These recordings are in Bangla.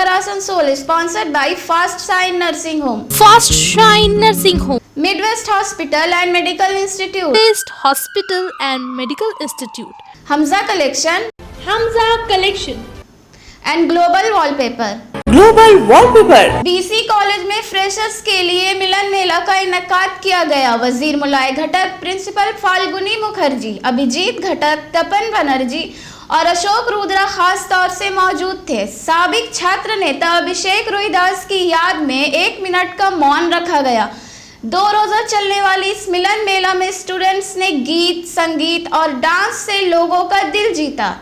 Power Asansol is sponsored by Fast Shine Nursing Home, Fast Shine Nursing Home, Midwest Hospital and Medical Institute, Best Hospital and Medical Institute, Hamza Collection, Hamza Collection, and Global Wallpaper. Global wallpaper. BC college में फ्रेशर्स के लिए मिलन मेला का इनकाद किया गया। वजीर मुलाय घटक, प्रिंसिपल फाल्गुनी मुखर्जी, अभिजीत घटक, तपन बनर्जी और अशोक रुद्रा खास तौर से मौजूद थे। साबिक छात्र नेता अभिषेक रोहिदास की याद में 1 मिनट का मौन रखा गया। 2 रोजा चलने वाली इस मिलन मेला में स्टूडेंट्स ने गीत, संगीत और डांस से लोगों का दिल जीता।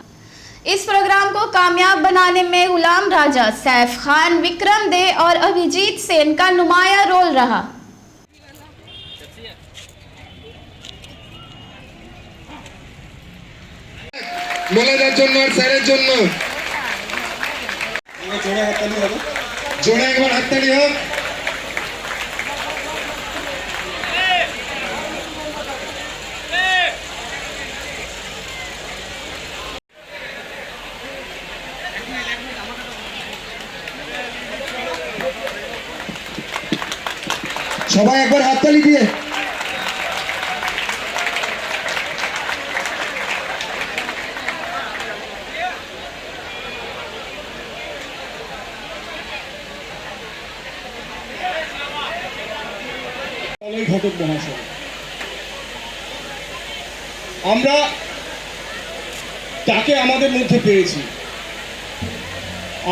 इस प्रोग्राम को कामयाब बनाने में गुलाम राजा, सैफ खान, विक्रम दे और अभिजीत सेन का नुमाया रोल रहा। মেলাটার জন্য আর স্যারের জন্য জোরে একবার হাততালি হোক। সবাই একবার হাততালি দিয়ে ঘটক মহাশয়, আমরা তাকে আমাদের মধ্যে পেয়েছি।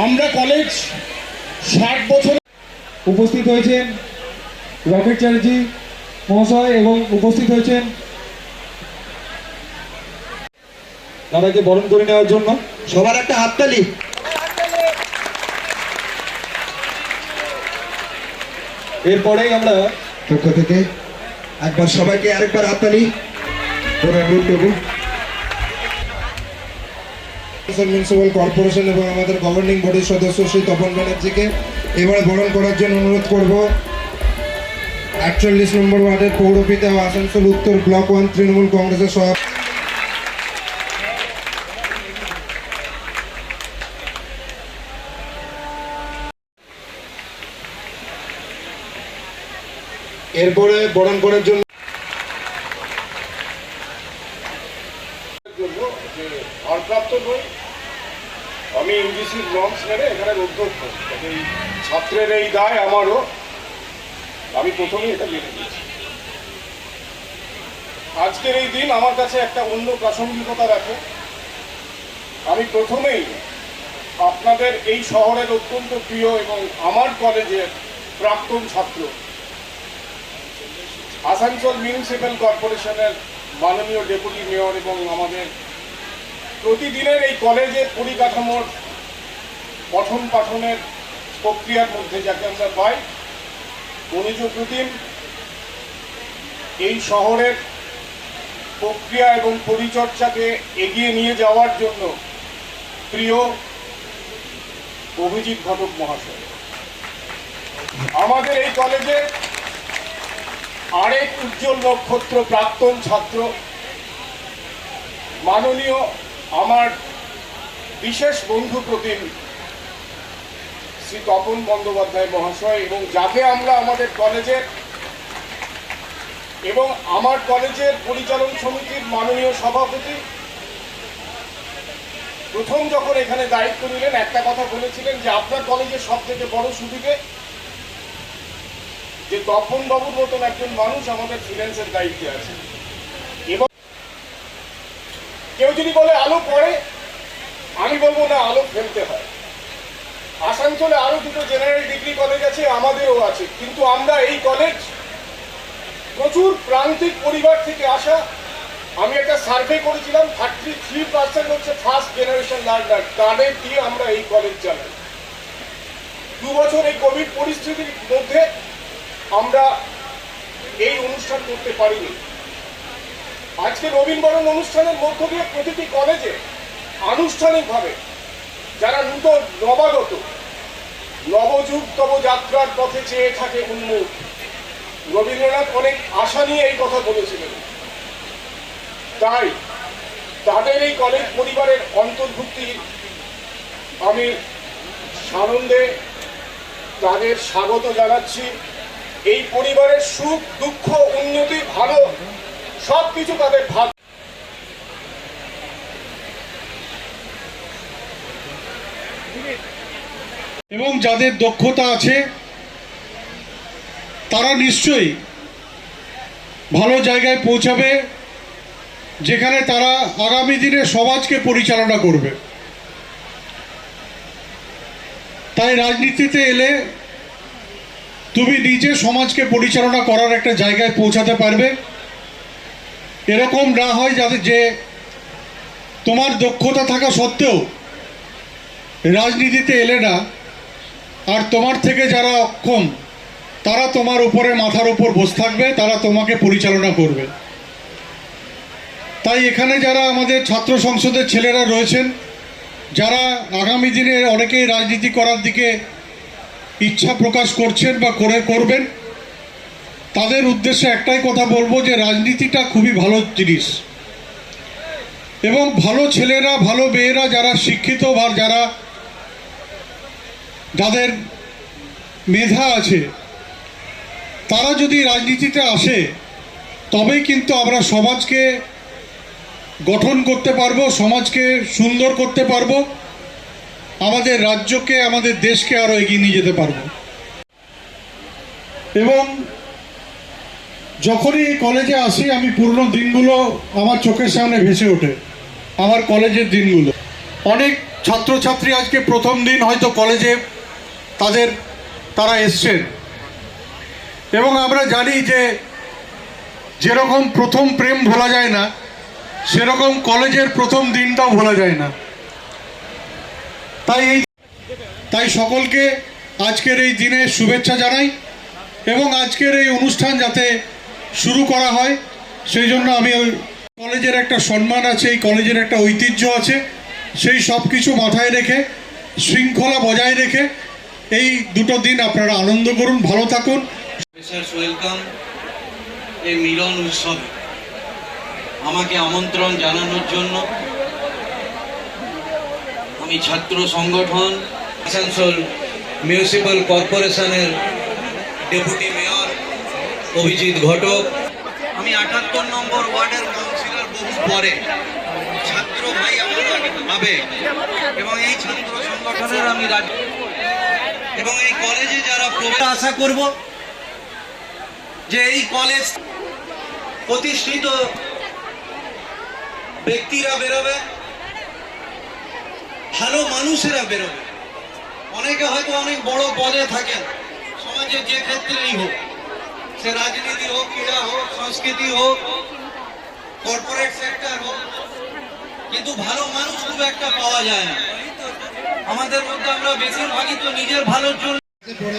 আমরা কলেজ 60 বছর উপস্থিত হয়েছেন রকেট চ্যাটার্জি মহাশয় এবং উপস্থিত হয়েছেন দাদাকে বরণ করে নেওয়ার জন্য। সবার একটা হাততালি। এরপরেই আমরা পক্ষ থেকে একবার সবাইকে আরেকবার হাততালি মিউনিসিপাল কর্পোরেশন এবং আমাদের গভর্নিং বডির সদস্য শ্রী তপন ব্যানার্জিকে এবার বরণ করার জন্য অনুরোধ করব। 48 নম্বর ওয়ার্ডের পৌরপিতা ও আসানসোল উত্তর ব্লক 1 তৃণমূল কংগ্রেসের সভাপতি এরপরে বরণ করার জন্য ভারপ্রাপ্ত নই, আমি ইউজিসির নর্মস মেনে এখানে অধ্যক্ষ। এই ছাত্রের এই দায় আমারও, আমি প্রথমেই এটা মেনে নিয়েছি। আজকের এই দিন আমার কাছে একটা অন্য প্রাসঙ্গিকতা রাখে। আমি প্রথমেই আপনাদের এই শহরের অত্যন্ত প্রিয় এবং আমার কলেজের প্রাক্তন ছাত্র, আসানসোল মিউনিসিপ্যাল কর্পোরেশনের মাননীয় ডেপুটি মেয়র এবং আমাদের প্রতিদিনের এই কলেজের পরিকাঠামোর পঠন পাঠনের প্রক্রিয়ার মধ্যে যাকে আমরা পাই, মনোযোগ প্রতিম এই শহরের প্রক্রিয়া এবং পরিচর্যাকে এগিয়ে নিয়ে যাওয়ার জন্য প্রিয় অভিজিৎ ঘটক মহাশয়। আমাদের এই কলেজের আরেক উজ্জ্বল নক্ষত্র, প্রাক্তন ছাত্র, মাননীয় আমার বিশেষ বন্ধু প্রতিম শ্রী তপন বন্দ্যোপাধ্যায় মহাশয়, এবং যাকে আমরা আমাদের কলেজের এবং আমার কলেজের পরিচালন সমিতির মাননীয় সভাপতি প্রথম যখন এখানে দায়িত্ব নিলেন একটা কথা বলেছিলেন যে আপনার কলেজের সব থেকে বড় সুবিধে যে তপন বাবুর মতন একজন মানুষ আমাদের ফিন্যান্সের দায়িত্বে আছে। এবং কেউ যদি বলে আলো পড়ে, আমি বলবো না, আলো ফেলতে হয়। আসানসোলে আরো 2টো জেনারেল ডিগ্রি কলেজ আছে, আমাদেরও আছে, কিন্তু আমরা এই কলেজ প্রচুর প্রান্তিক পরিবার থেকে আসা। আমি একটা সার্ভে করেছিলাম, 33% হচ্ছে ফার্স্ট জেনারেশন লার্নার, তাদের দিয়ে আমরা এই কলেজ চালাই। 2 বছর এই কোভিড পরিস্থিতির মধ্যে আমরা এই অনুষ্ঠান করতে পারিনি। আজকে নবীনবরণ অনুষ্ঠানের মধ্য দিয়ে প্রতিটি কলেজে আনুষ্ঠানিকভাবে যারা নূতন নবাগত, নবযুগ তব যাত্রার পথে চেয়ে থাকে উন্মুখ, রবীন্দ্রনাথ অনেক আশা নিয়ে এই কথা বলেছিলেন। তাই তাদের এই কলেজ পরিবারের অন্তর্ভুক্তি আমি সানন্দে তাদের স্বাগত জানাচ্ছি। এই পরিবারের সুখ দুঃখ উন্নতি ভালো সব কিছু তাদের ভাগ। এবং যাদের দক্ষতা আছে তারা নিশ্চয়ই ভালো জায়গায় পৌঁছাবে, যেখানে তারা আগামী দিনে সমাজকে পরিচালনা করবে। তাই রাজনীতিতে এলে তুমি নিজে সমাজকে পরিচালনা করার একটা জায়গায় পৌঁছাতে পারবে। এরকম না হয় যাতে যে তোমার দক্ষতা থাকা সত্ত্বেও রাজনীতিতে এলে না, আর তোমার থেকে যারা অক্ষম তারা তোমার উপরে মাথার উপর বসে থাকবে, তারা তোমাকে পরিচালনা করবে। তাই এখানে যারা আমাদের ছাত্র সংসদের ছেলেরা রয়েছেন, যারা আগামী দিনে অনেকেই রাজনীতি করার দিকে ইচ্ছা প্রকাশ করছেন বা করবেন, তাদের উদ্দেশ্যে একটাই কথা বলবো যে রাজনীতিটা খুবই ভালো জিনিস, এবং ভালো ছেলেরা ভালো মেয়েরা যারা শিক্ষিত বা যাদের মেধা আছে তারা যদি রাজনীতিতে আসে তবেই কিন্তু আমরা সমাজকে গঠন করতে পারবো, সমাজকে সুন্দর করতে পারবো, আমাদের রাজ্যকে আমাদের দেশকে আরো এগিয়ে নিয়ে যেতে পারবো। এবং যখনই এই কলেজে আসি আমি পুরনো দিনগুলো আমার চোখের সামনে ভেসে ওঠে, আমার কলেজের দিনগুলো। অনেক ছাত্রছাত্রী আজকে প্রথম দিন হয়তো কলেজে তারা এসছেন, এবং আমরা জানি যে যেরকম প্রথম প্রেম ভোলা যায় না, সেরকম কলেজের প্রথম দিনটাও ভোলা যায় না। তাই সকলকে আজকের এই দিনে শুভেচ্ছা জানাই, এবং আজকের এই অনুষ্ঠান যাতে শুরু করা হয় সেই জন্য আমি ওই কলেজের একটা সম্মান আছে, এই কলেজের একটা ঐতিহ্য আছে, সেই সব কিছু মাথায় রেখে শৃঙ্খলা বজায় রেখে এই দুটো দিন আপনারা আনন্দ করুন, ভালো থাকুন। ওয়েলকাম এই মিলন উৎসবে আমাকে আমন্ত্রণ জানানোর জন্য আমি ছাত্র সংগঠন আসানসোল মিউনিসিপ্যাল কর্পোরেশনের ডেপুটি মেয়র অভিজিৎ ঘটক, আমি ৭৮ নম্বর ওয়ার্ডের কাউন্সিলর বহু পরে, ছাত্র ভাই আমার ভাবে, এবং এই ছাত্র সংগঠনের আমি এবং এই কলেজে যারা প্রবেশ আশা করব যে এই কলেজ প্রতিষ্ঠিত ব্যক্তিরা বেরোবে, ভালো মানুষেরা বেরোবে। অনেকে হয়তো অনেক বড় পদে থাকেন সমাজের যে ক্ষেত্রেই হোক, সে রাজনীতি হোক, ক্রীড়া হোক, সংস্কৃতি হোক, কর্পোরেট সেক্টর হোক, কিন্তু ভালো মানুষ খুব একটা পাওয়া যায় না আমাদের মধ্যে। আমরা বেশিরভাগই তো নিজের ভালোর জন্য।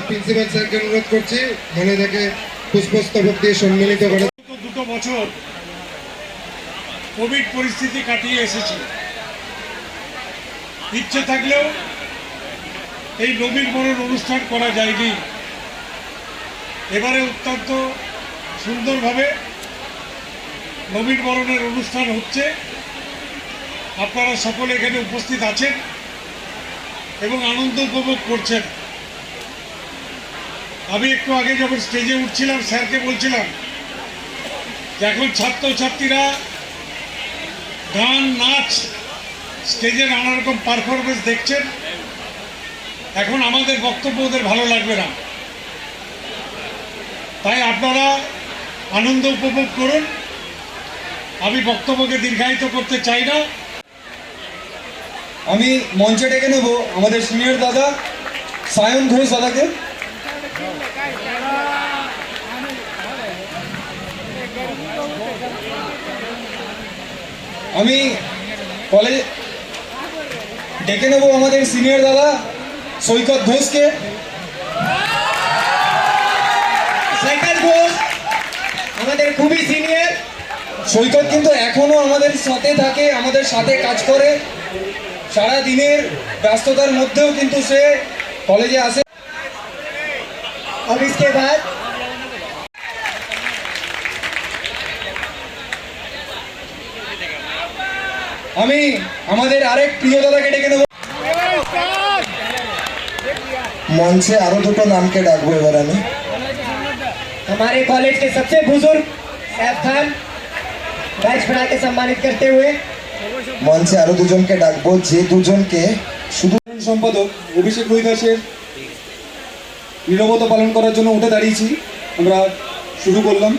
প্রিন্সিপাল স্যারকে অনুরোধ করছি মনে থেকে পুষ্পস্তবক দিয়ে সম্মিলিত করে। দুটো বছর কোভিড পরিস্থিতি কাটিয়ে এসেছি, ইচ্ছে থাকলেও এই নবীন বরণ অনুষ্ঠান করা যায়নি। এবারে অত্যন্ত সুন্দরভাবে নবীন বরণের অনুষ্ঠান হচ্ছে, আপনারা সকলে এখানে উপস্থিত আছেন এবং আনন্দ উপভোগ করছেন। আমি একটু আগে যখন স্টেজে উঠছিলাম স্যারকে বলছিলাম যে এখন ছাত্রছাত্রীরা গান নাচ স্টেজে নানা রকম পারফরমেন্স দেখছেন, এখন আমাদের বক্তব্য ওদের ভালো লাগবে না, তাই আপনারা আনন্দ উপভোগ করুন। আমি বক্তব্যকে দীর্ঘায়িত করতে চাই না। আমি মঞ্চে ডেকে নেব আমাদের সিনিয়র দাদা সায়ন ঘোষ দাদাকে। আমি কলেজ ডেকে নেব আমাদের সিনিয়র দাদা সৈকত ঘোষকে। সৈকত ঘোষ আমাদের খুবই সিনিয়র। সৈকত কিন্তু এখনো আমাদের সাথে থাকে, আমাদের সাথে কাজ করে, সারা দিনের ব্যস্ততার মধ্যেও কিন্তু সে কলেজে আসে। अब इसके बाद আমি আমাদের আরেক প্রিয় দাদাকে ডেকে নেব। মঞ্চে আরো দুটো নামকে ডাকবো এবার আমি। हमारे कॉलेज के सबसे बुजुर्ग सैफ खान बैच बना के सम्मानित करते हुए মঞ্চে আরো দুজনকে ডাকবো, যে দুজনকে শুধু সম্পাদক অভিষেক রুইদাসের নীরবতা পালন করার জন্য উঠে দাঁড়িয়েছি। আমরা শুরু করলাম।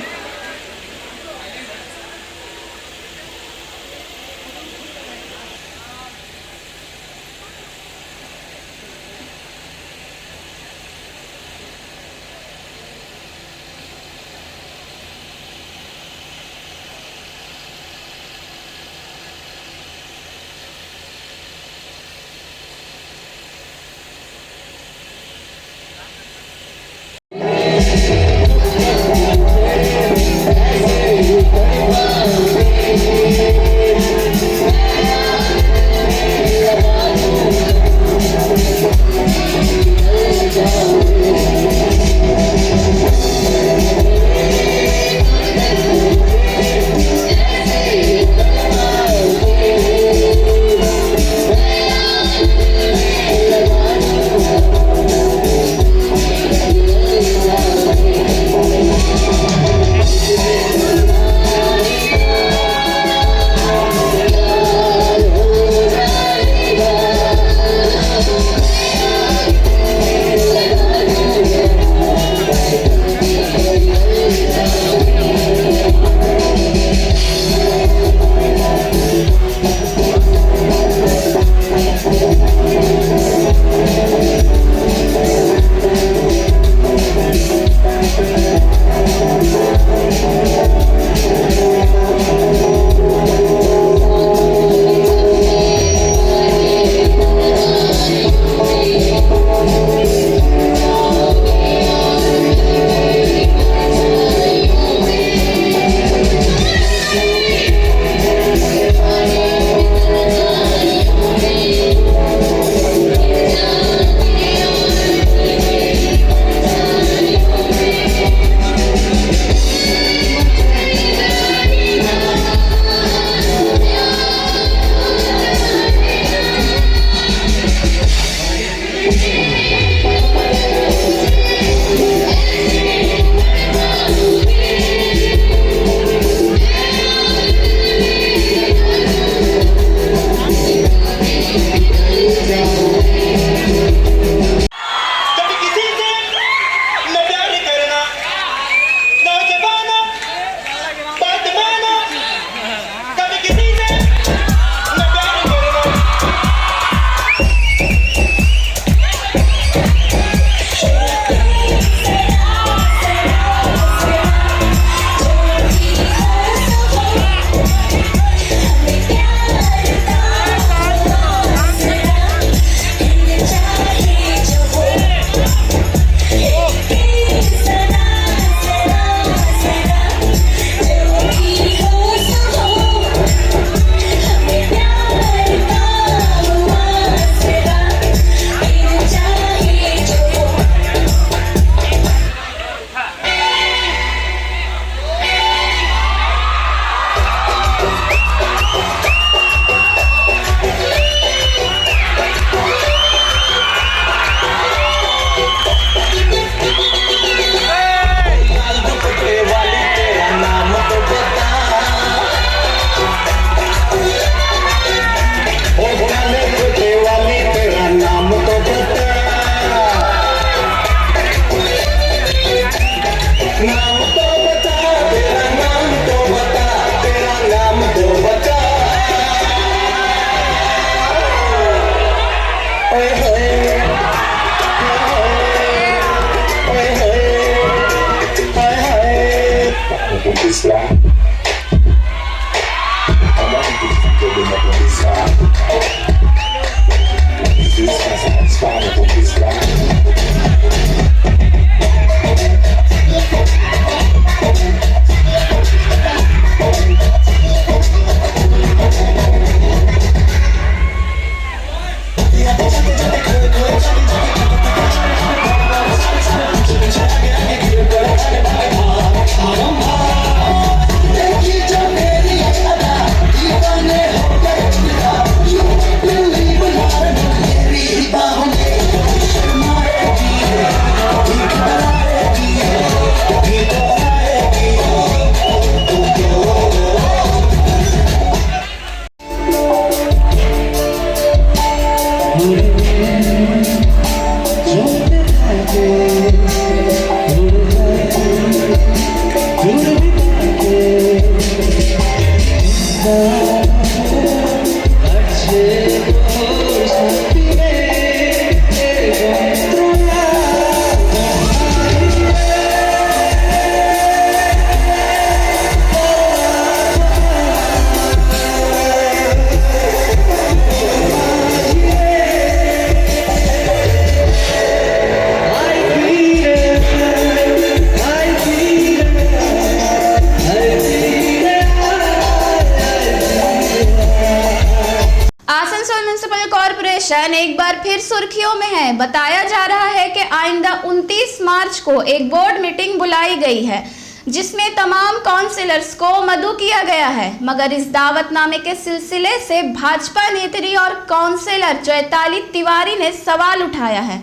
म्युनिसिपल कॉरपोरेशन एक बार फिर सुर्खियों में है। बताया जा रहा है कि आइंदा 29 मार्च को एक बोर्ड मीटिंग बुलाई गई है जिसमें तमाम काउंसिलर्स को मदऊ किया गया है, मगर इस दावतनामे के सिलसिले से भाजपा नेत्री और काउंसिलर चैताली तिवारी ने सवाल उठाया है।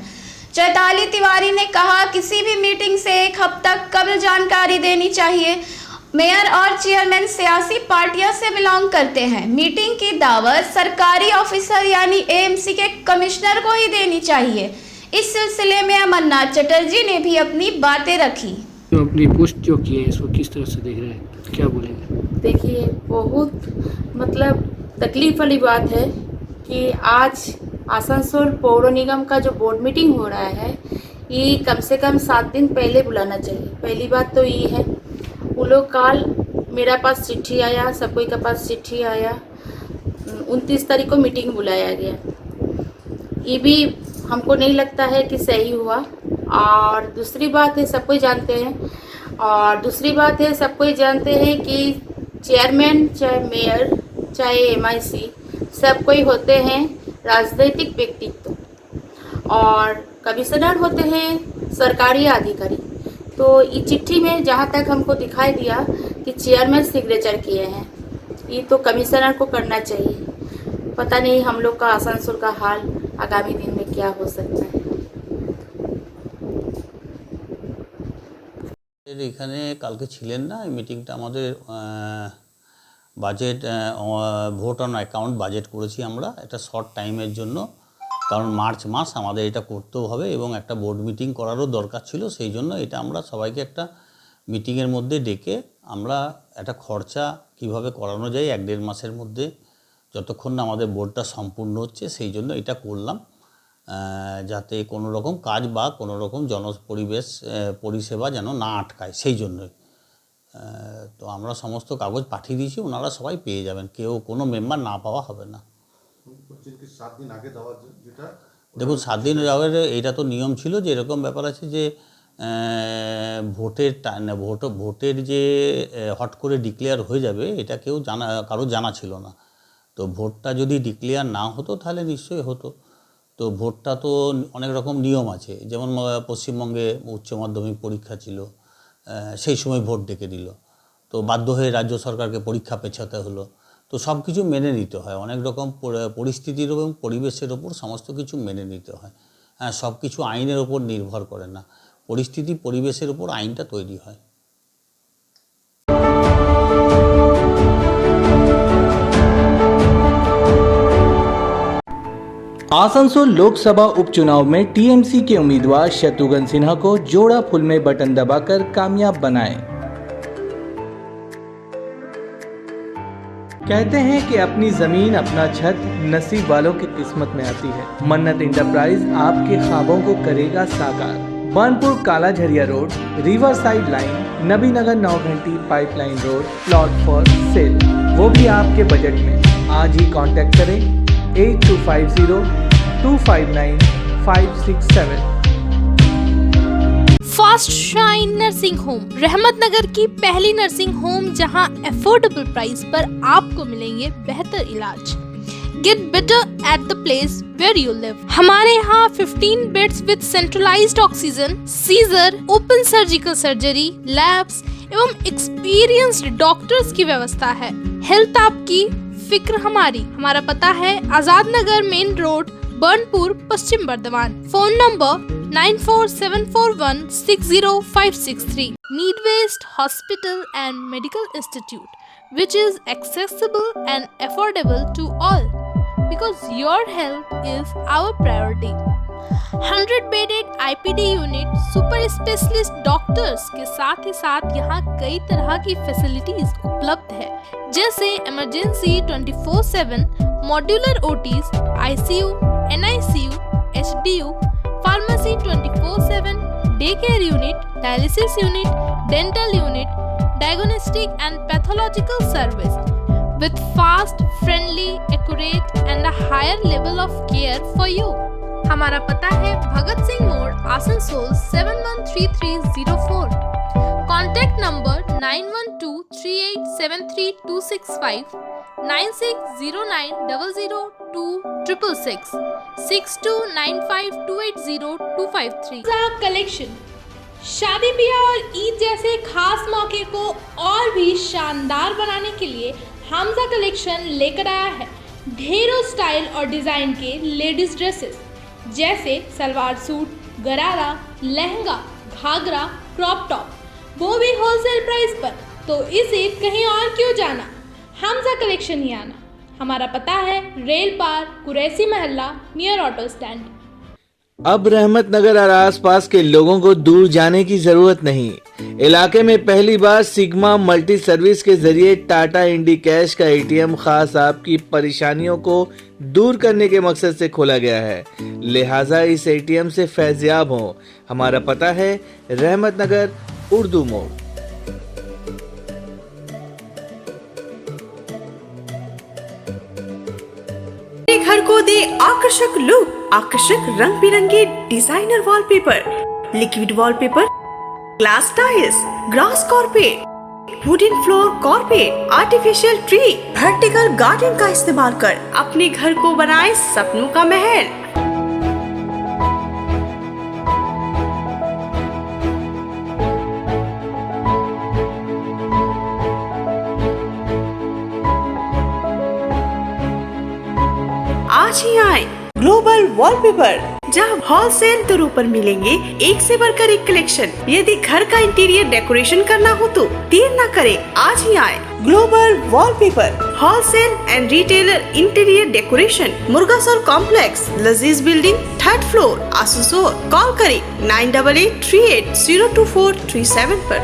चैताली तिवारी ने कहा किसी भी मीटिंग से एक हफ्ता कबल जानकारी देनी चाहिए। मेयर और चेयरमैन सियासी पार्टियों से बिलोंग करते हैं। मीटिंग की दावत सरकारी ऑफिसर यानी एएमसी के कमिश्नर को ही देनी चाहिए। इस सिलसिले में अमरनाथ चटर्जी ने भी अपनी बातें रखी। तो अपनी पोस्ट जो की है इसको किस तरह से देख रहे हैं, क्या बोलेंगे? देखिए, बहुत मतलब तकलीफ वाली बात है कि आज आसनसोल पौर निगम का जो बोर्ड मीटिंग हो रहा है ये कम से कम 7 दिन पहले बुलाना चाहिए। पहली बात तो ये है, वो लोग कल मेरा पास चिट्ठी आया, सब कोई के पास चिट्ठी आया, 29 तारीख को मीटिंग बुलाया गया। ये भी हमको नहीं लगता है कि सही हुआ। और दूसरी बात है, सब कोई जानते हैं, और दूसरी बात है सब कोई जानते हैं कि चेयरमैन चाहे मेयर चाहे एमआईसी सब कोई होते हैं राजनीतिक व्यक्तित्व और कमिश्नर होते हैं सरकारी अधिकारी। तो इस चिट्ठी में जहाँ तक हमको दिखाई दिया कि चेयरमैन सिग्नेचर किए हैं, ये तो कमिश्नर को करना चाहिए। पता नहीं हम लोग का आसनसोल का हाल आगामी दिन में क्या हो सकता है। এখানে কালকে ছিলেন না, এই মিটিংটা আমাদের budget vote on account budget করেছি আমরা একটা শর্ট টাইমের জন্য, কারণ মার্চ মাস আমাদের এটা করতেও হবে এবং একটা বোর্ড মিটিং করারও দরকার ছিল। সেই জন্য এটা আমরা সবাইকে একটা মিটিংয়ের মধ্যে ডেকে আমরা একটা খরচা কিভাবে করানো যায় 1-1.5 মাসের মধ্যে যতক্ষণ না আমাদের বোর্ডটা সম্পূর্ণ হচ্ছে সেই জন্য এটা করলাম, যাতে কোনো রকম কাজ বা কোনো রকম পরিষেবা যেন না আটকায় সেই জন্যই। তো আমরা সমস্ত কাগজ পাঠিয়ে দিয়েছি, ওনারা সবাই পেয়ে যাবেন, কেউ কোনো মেম্বার না পাওয়া হবে না। দেখুন 7 দিন যাওয়ার এটা তো নিয়ম ছিল, যে এরকম ব্যাপার আছে যে ভোটের যে হট করে ডিক্লেয়ার হয়ে যাবে এটা কেউ কারো জানা ছিল না। তো ভোটটা যদি ডিক্লেয়ার না হতো তাহলে নিশ্চয়ই হতো। তো ভোটটা তো অনেক রকম নিয়ম আছে, যেমন পশ্চিমবঙ্গে উচ্চ মাধ্যমিক পরীক্ষা ছিল, সেই সময় ভোট ডেকে দিল, তো বাধ্য হয়ে রাজ্য সরকারকে পরীক্ষা পেছাতে হলো। তো সব কিছু মেনে নিতে হয়, অনেক রকম পরিস্থিতির এবং পরিবেশের ওপর সমস্ত কিছু মেনে নিতে হয়। হ্যাঁ, সব কিছু আইনের ওপর নির্ভর করে না, পরিস্থিতি পরিবেশের ওপর আইনটা তৈরি হয়। आसनसोल लोकसभा उपचुनाव में टीएमसी के उम्मीदवार शत्रुघ्न सिन्हा को जोड़ा फुल में बटन दबाकर कामयाब बनाएं। कहते हैं कि अपनी जमीन अपना छत नसीब वालों की किस्मत में आती है। मन्नत इंटरप्राइज आपके ख्वाबों को करेगा साकार। बानपुर काला Jharia road, river side line, Nabinagar 9 घंटी pipeline road, plot for sale, वो भी आपके बजट में। आज ही कांटेक्ट करें 8250-259-567। फास्ट शाइन नर्सिंग होम, रहमत नगर की पहली नर्सिंग होम जहां अफोर्डेबल प्राइस पर आपको मिलेंगे बेहतर इलाज। Get better at the place where you live. हमारे यहाँ 15 beds with centralised oxygen, caesar, open surgical surgery, labs एवं एक्सपीरियंस्ड डॉक्टर्स की व्यवस्था है। हेल्थ आपकी, फिक्र हमारी। हमारा पता है Azad Nagar main road, Burnpur, Paschim Bardhaman. Phone number 9474160563। Need west hospital and medical institute, which is accessible and affordable to all, because your health is our priority. 100 bedded IPD unit, super specialist doctors के साथ ही साथ यहाँ कई तरह की फैसिलिटीज उपलब्ध है, जैसे emergency 24/7, modular OTs, ICU, NICU, HDU, pharmacy 24/7, day care unit, dialysis unit, dental unit, diagnostic and pathological service with fast, friendly, accurate and a higher level of care for you. हमारा पता है भगत सिंह मोड़, आसनसोल 713304। Contact number 9123873265, 9609002666, 6295280253. कलेक्शन शादी ब्याह और ईद जैसे खास मौके को और भी शानदार बनाने के लिए हमजा कलेक्शन लेकर आया है ढेरों स्टाइल और डिज़ाइन के लेडीज ड्रेसेस जैसे सलवार सूट, गरारा, लहंगा, घाघरा, क्रॉप टॉप, वो भी होलसेल प्राइस पर। तो इस ईद कहीं और क्यों जाना, हमजा कलेक्शन ही आना। हमारा पता है रेल पार, कुरैसी महल्ला, नियर ऑटो स्टैंड। अब रहमत नगर और आसपास के लोगों को दूर जाने की जरूरत नहीं। इलाके में पहली बार सिग्मा मल्टी सर्विस के जरिए टाटा इंडी कैश का एटीएम खास आपकी परेशानियों को दूर करने के मकसद से खोला गया है, लिहाजा इस एटीएम से फैज़याब हो। हमारा पता है रहमत नगर, उर्दू मोड़। घर को दे आकर्षक लुक, आकर्षक रंग बिरंगे designer wallpaper, liquid wallpaper, glass tiles, grass carpet, wooden floor carpet, artificial tree, vertical garden का इस्तेमाल कर अपने घर को बनाए सपनों का महल। आज ही आए ग्लोबल वॉलपेपर, जहां होलसेल दरों पर मिलेंगे एक से बढ़कर एक कलेक्शन। यदि घर का इंटीरियर डेकोरेशन करना हो तो देर न करें, आज ही आए global wallpaper, wholesale and retailer interior decoration, Murgasol complex, Lazeez building, 3rd floor, Asansol. Call करें 9883802437 पर।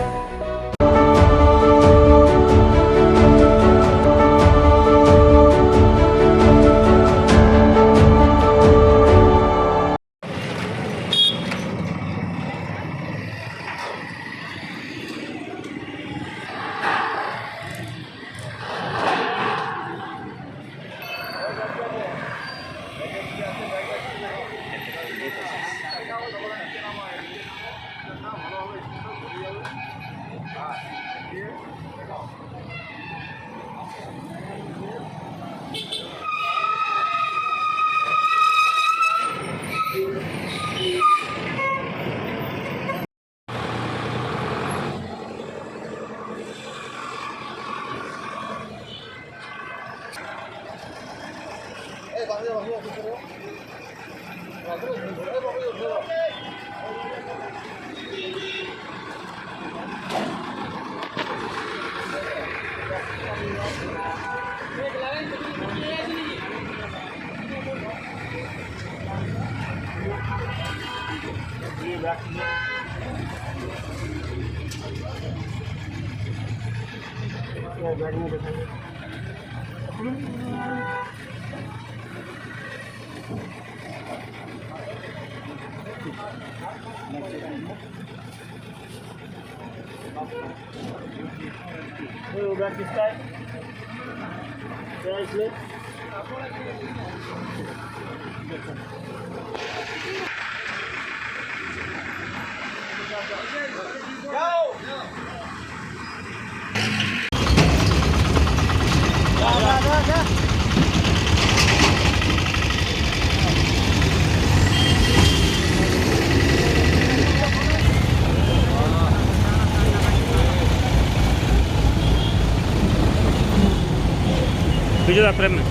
Video frame में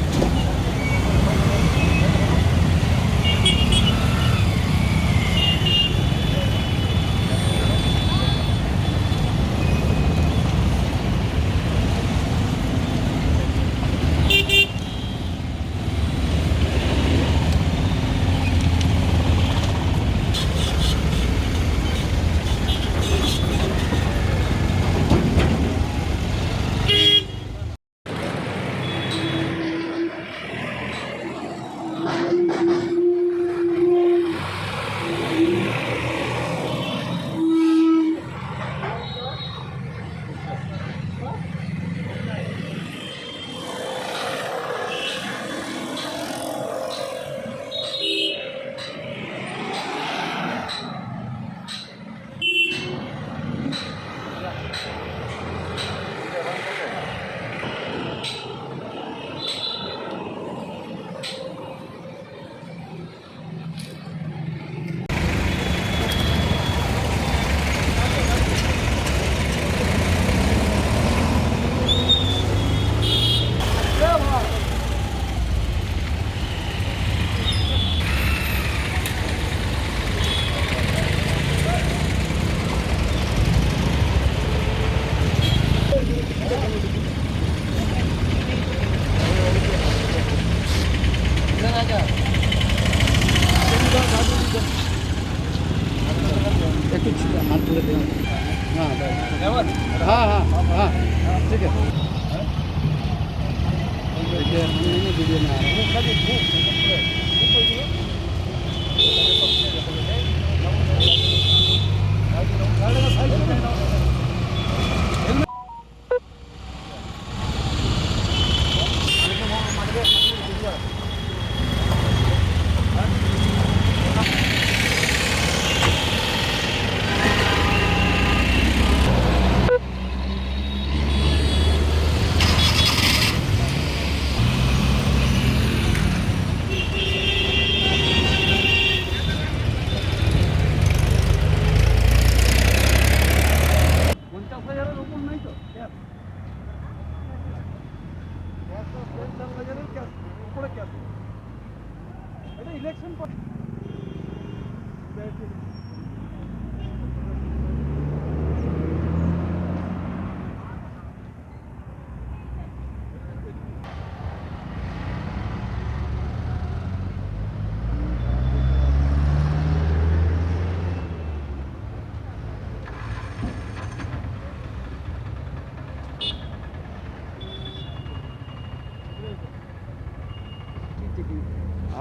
वीडियो में आ रहा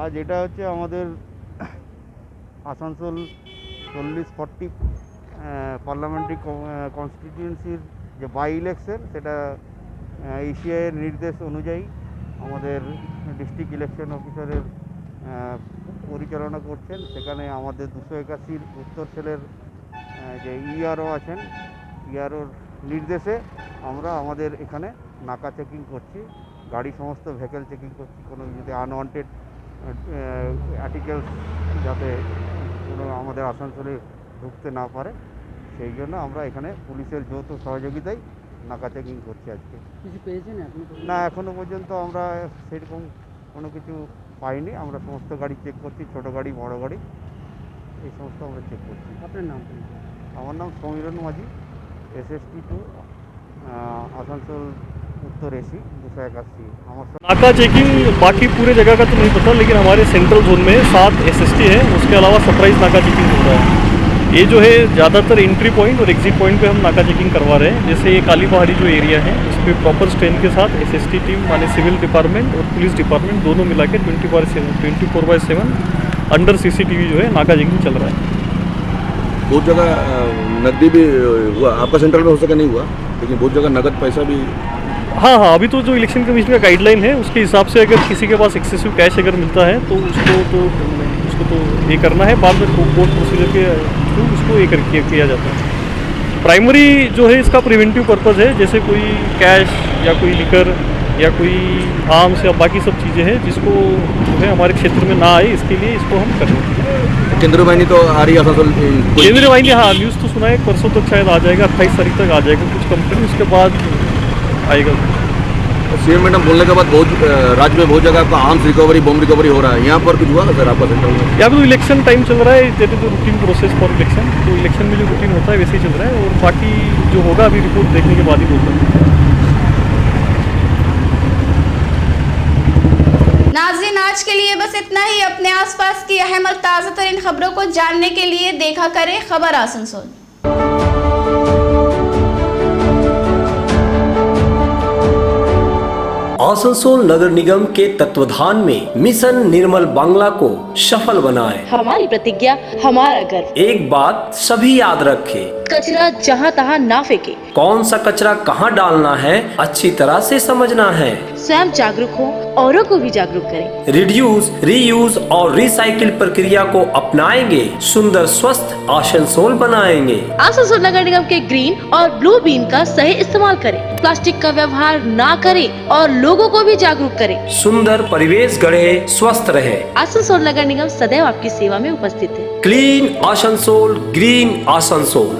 আজ এটা হচ্ছে আমাদের আসানসোল 40-40 পার্লামেন্টারি কনস্টিটিউয়েন্সির যে বাই ইলেকশন, সেটা ইসিআইয়ের নির্দেশ অনুযায়ী আমাদের ডিস্ট্রিক্ট ইলেকশন অফিসারের পরিচালনা করছেন। সেখানে আমাদের 281 উত্তর সেলের যে ইআরও আছেন, ইআরওর নির্দেশে আমরা আমাদের এখানে নাকা চেকিং করছি, গাড়ি সমস্ত ভেহিকেল চেকিং করছি, কোনো যদি আনওয়ান্টেড আর্টিকেলস যাতে কোনো আমাদের আসানসোলে ঢুকতে না পারে, সেই জন্য আমরা এখানে পুলিশের যৌথ সহযোগিতায় নাকা চেকিং করছি। আজকে কিছু পেয়েছেন না, এখনও পর্যন্ত আমরা সেরকম কোনো কিছু পাইনি। আমরা সমস্ত গাড়ি চেক করছি, ছোটো গাড়ি, বড় গাড়ি, এই সমস্ত আমরা চেক করছি। আপনার নাম? আমার নাম সমীরণ মাঝি, SST 2 आसनसोल उत्तर एसी 281। नाका चेकिंग बाकी पूरे जगह का तो नहीं पता, लेकिन हमारे सेंट्रल जोन में 7 SST है, उसके अलावा सरप्राइज नाका चेकिंग हो रहा है। ये जो है ज़्यादातर एंट्री पॉइंट और एग्जिट पॉइंट पे हम नाका चेकिंग करवा रहे हैं। जैसे ये काली पहाड़ी जो एरिया है, इस पर प्रॉपर स्ट्रेंथ के साथ SST टीम माने सिविल डिपार्टमेंट और पुलिस डिपार्टमेंट दोनों मिला के 24/7 अंडर CCTV जो है नाका चेकिंग चल रहा है। बहुत जगह नकदी भी हुआ, आपका सेंट्रल में हो सका नहीं हुआ, लेकिन बहुत जगह नगद पैसा भी। हाँ, अभी तो जो इलेक्शन कमीशन का गाइडलाइन है उसके हिसाब से अगर किसी के पास एक्सेसिव कैश अगर मिलता है तो उसको तो ये करना है, बाद में कोर्ट प्रोसीजर के थ्रू उसको ये किया जाता है। प्राइमरी जो है इसका प्रिवेंटिव पर्पज़ है, जैसे कोई कैश या कोई लिकर या कोई आर्म्स या बाकी सब चीज़ें हैं जिसको जो है हमारे क्षेत्र में ना आए, इसके लिए इसको हम कर रहे हैं। केंद्रीय वाहिनी तो आ रही है आसनसोल, केंद्रीय वाहिनी, हाँ न्यूज़ तो सुना है, परसों तक शायद आ जाएगा, 28 तारीख तक आ जाएगा कुछ कंपनी, उसके बाद आएगा। सीएम मैडम बोलने के बाद बहुत राज्य में बहुत जगह आपका आर्म्स रिकवरी, बम रिकवरी हो रहा है, यहाँ पर कुछ हुआ सर आपका सेंटर में? यहाँ पे तो इलेक्शन टाइम चल रहा है, that is the routine process for election, तो इलेक्शन में जो रूटीन होता है वैसे ही चल रहा है, और बाकी जो होगा अभी रिपोर्ट देखने के बाद ही बोलता है। नाज़रीन, आज के लिए बस इतना ही। अपने आसपास की अहम और ताज़ा तरीन खबरों को जानने के लिए देखा करें खबर आसनसोल। आसनसोल नगर निगम के तत्वाधान में मिशन निर्मल बांग्ला को सफल बनाएं। हमारी प्रतिज्ञा, हमारा गर्व। एक बात सभी याद रखें, कचरा जहाँ तहाँ ना फेंके। कौन सा कचरा कहाँ डालना है अच्छी तरह से समझना है। स्वयं जागरूक हो, औरों को भी जागरूक करें। रिड्यूस, रीयूज और रिसाइकिल प्रक्रिया को अपनाएंगे, सुंदर स्वस्थ आसनसोल बनाएंगे। आसनसोल नगर निगम के ग्रीन और ब्लू बीन का सही इस्तेमाल करें, प्लास्टिक का व्यवहार ना करें और लोगों को भी जागरूक करें। सुंदर परिवेश गढ़े, स्वस्थ रहे। आसनसोल नगर निगम सदैव आपकी सेवा में उपस्थित है। Clean Asansol, green Asansol.